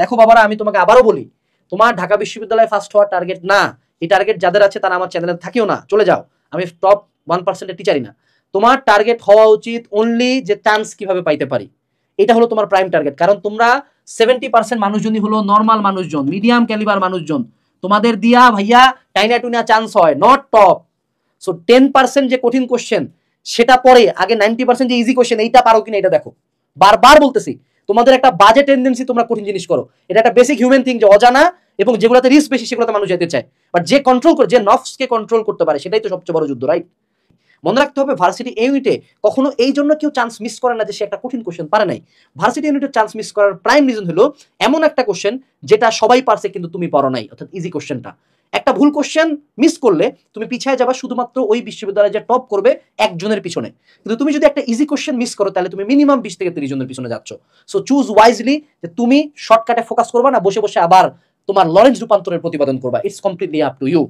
দেখো বাবারা, আমি তোমাকে আবারও বলি, তোমার ঢাকা বিশ্ববিদ্যালয়ে ফার্স্ট হওয়ার টার্গেট না। এই টার্গেট যাদের আছে তারা আমার চ্যানেলে থাকিও না, চলে যাও। আমি টপ 1% টিচারই না। তোমার টার্গেট হওয়া উচিত অনলি যে চান্স কিভাবে পাইতে পারি, এটা হলো তোমার প্রাইম টার্গেট। কারণ তোমরা 70% মানুষজনই হলো নর্মাল মানুষজন, মিডিয়াম ক্যালিবার মানুষজন। তোমাদের দিয়া ভাইয়া টাইনা টুনা চান্স হয়, নট টপ। সো 10% যে কঠিন কোশ্চেন সেটা পরে, আগে 90% যে ইজি কোশ্চেন এইটা পারো কিনা এটা দেখো। বারবার বলতেছি, তোমাদের একটা বাজে টেন্ডেন্সি, তোমরা কঠিন জিনিস করো। এটা একটা বেসিক হিউম্যান থিং যে অজানা এবং যেগুলোতে রিস্ক বেশি সেগুলোতে মানুষ যেতে চায়। বাট যে কন্ট্রোল করে, যে নফসকে কন্ট্রোল করতে পারে, সেটাই তো সবচেয়ে বড় যুদ্ধ, রাইট? মনে রাখতে হবে, ভার্সিটি ইউনিটে কখনো এই জন্য কেউ চান্স মিস করে না যে সে একটা কঠিন কোশ্চেন পারে নাই। ভার্সিটি ইউনিটের চান্স মিস করার প্রাইম রিজন হলো এমন একটা কোশ্চেন যেটা সবাই পারছে কিন্তু তুমি পারো নাই, অর্থাৎ ইজি কোশ্চেনটা। একটা ভুল কোশ্চেন মিস করলে তুমি পিছিয়ে যাবা শুধুমাত্র ওই বিশ্ববিদ্যালয়ে যে টপ করবে একজনের পিছনে। কিন্তু তুমি যদি একটা ইজি কোশ্চেন মিস করো তাহলে তুমি মিনিমাম 20 থেকে 30 জনের পিছনে যাচ্ছ। সো চুজ ওয়াইজলি, যে তুমি শর্টকাটে ফোকাস করবা না বসে বসে আবার তোমার লরেন্স রূপান্তরের প্রতিপাদন করবা। It's completely up to you.